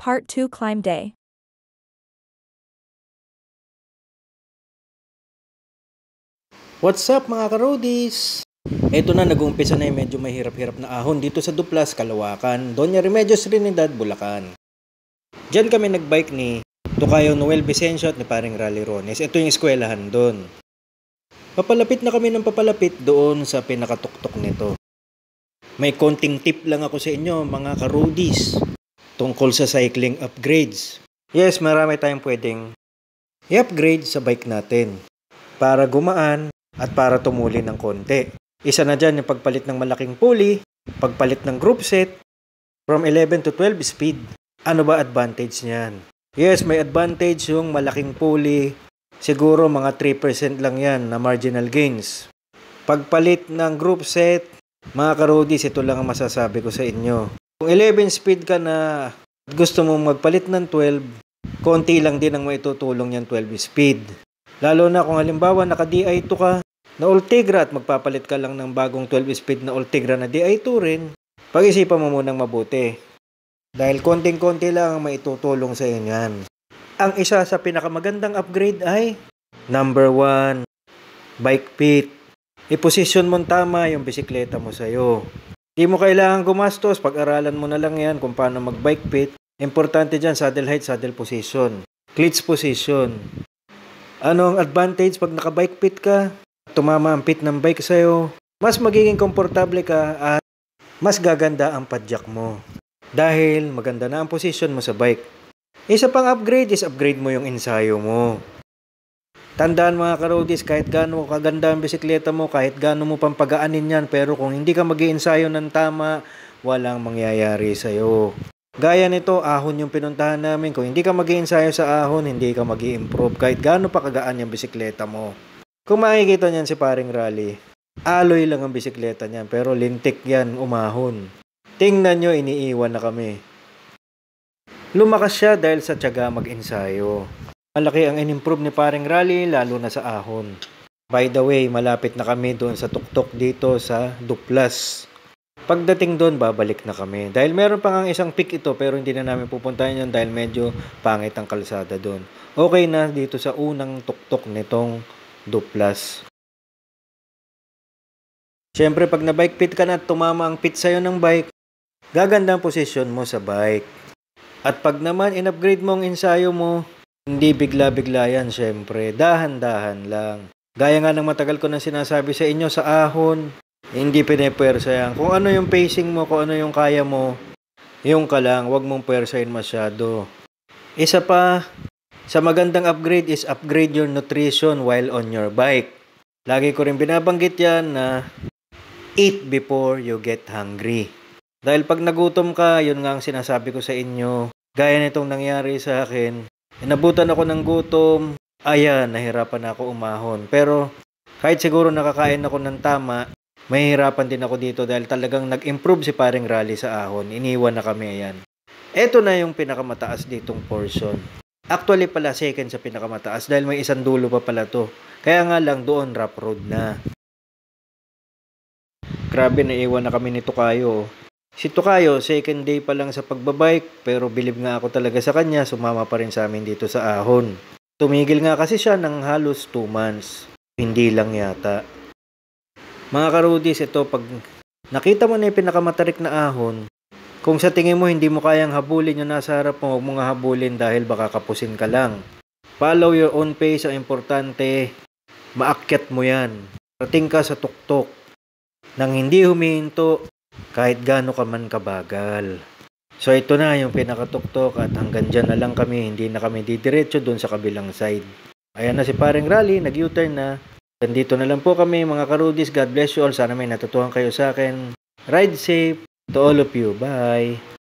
Part 2 Climb Day. What's up mga ka-roadies? Ito na, nag-uumpisa na yung medyo mahirap-hirap na ahon dito sa Duplas, Caloocan, Doña Remedios, Trinidad, Bulacan. Diyan kami nagbike ni Tocayo Noel Vicencio at ni Paring Rally Rones. Ito yung eskwelahan doon. Papalapit na kami ng papalapit doon sa pinakatuktok nito. May konting tip lang ako sa inyo mga ka-roadies tungkol sa cycling upgrades. Yes, marami tayong pwedeng i-upgrade sa bike natin para gumaan at para tumuli ng konti. Isa na dyan yung pagpalit ng malaking pulley, pagpalit ng group set from 11 to 12 speed. Ano ba advantage niyan? Yes, may advantage yung malaking pulley. Siguro mga 3% lang yan na marginal gains. Pagpalit ng group set, mga ka-roadies, ito lang ang masasabi ko sa inyo. Kung 11 speed ka na at gusto mong magpalit ng 12, konti lang din ang maitutulong yung 12 speed. Lalo na kung halimbawa naka-Di2 ka na Ultegra at magpapalit ka lang ng bagong 12 speed na Ultegra na Di2 rin, pag-isipan mo munang mabuti. Dahil konting-konti lang ang maitutulong sa inyo yan. Ang isa sa pinakamagandang upgrade ay number 1, bike pit. I-position mo tama yung bisikleta mo sa'yo. Di mo kailangan gumastos, pag-aralan mo na lang yan kung paano mag-bike pit. Importante dyan, saddle height, saddle position, cleats position. Ano ang advantage pag naka-bike pit ka? Tumama ang pit ng bike sa'yo, mas magiging komportable ka at mas gaganda ang padjak mo. Dahil maganda na ang position mo sa bike. Isa pang upgrade is upgrade mo yung ensayo mo. Tandaan mga ka-roadies, kahit gaano kaganda ang bisikleta mo, kahit gaano mo pampagaanin yan, pero kung hindi ka mag-iensayo ng tama, walang mangyayari sa'yo. Gaya nito, ahon yung pinuntahan namin. Kung hindi ka mag-iensayo sa ahon, hindi ka mag-i-improve kahit gaano pa kagaan yung bisikleta mo. Kung makikita niyan si Paring Rally, alloy lang ang bisikleta niyan, pero lintik yan, umahon. Tingnan nyo, iniiwan na kami. Lumakas siya dahil sa tiyaga mag-ensayo. Malaki ang in-improve ni Paring Rally, lalo na sa ahon. By the way, malapit na kami doon sa tuktok dito sa Duplas. Pagdating doon, babalik na kami. Dahil meron pa nga isang peak ito, pero hindi na namin pupuntahan yun dahil medyo pangit ang kalsada doon. Okay na dito sa unang tuktok nitong Duplas. Siyempre, pag na-bike pit ka na at tumama ang pit sa'yo ng bike, gaganda ang posisyon mo sa bike. At pag naman in-upgrade mo ang ensayo mo, hindi bigla-bigla yan, syempre. Dahan-dahan lang. Gaya nga ng matagal ko nang sinasabi sa inyo sa ahon, hindi pinepwersa yan. Kung ano yung pacing mo, kung ano yung kaya mo, yung ka lang, huwag mong pwersahin masyado. Isa pa, sa magandang upgrade is upgrade your nutrition while on your bike. Lagi ko rin binabanggit yan na eat before you get hungry. Dahil pag nagutom ka, yun nga ang sinasabi ko sa inyo. Gaya nitong nangyari sa akin, inabutan ako ng gutom, ayan, nahirapan ako umahon. Pero kahit siguro nakakain ako ng tama, mahihirapan din ako dito dahil talagang nag-improve si Paring Rally sa ahon. Iniwan na kami, ayan. Ito na yung pinakamataas ditong portion. Actually pala second sa pinakamataas dahil may isang dulo pa pala to. Kaya nga lang doon rough road na. Grabe, naiwan na kami ni Tocayo. Si Tocayo, second day pa lang sa pagbabike, pero bilib nga ako talaga sa kanya, sumama pa rin sa amin dito sa ahon. Tumigil nga kasi siya ng halos 2 months. Hindi lang yata. Mga ka-roadies, ito pag nakita mo na yung pinakamatarik na ahon, kung sa tingin mo hindi mo kayang habulin yung nasa harap mo, huwag mo nga habulin dahil baka kapusin ka lang. Follow your own pace, ang importante, maakyat mo yan. Rating ka sa tuktok nang hindi humihinto kahit gaano ka man kabagal. So ito na yung pinakatuktok at hanggang dyan na lang kami, hindi na kami didiretso doon sa kabilang side. Ayan na si Paring Rally, nag-U-turn na. Nandito na lang po kami mga ka-roadies. God bless you all. Sana may natutuhan kayo sa akin. Ride safe to all of you. Bye!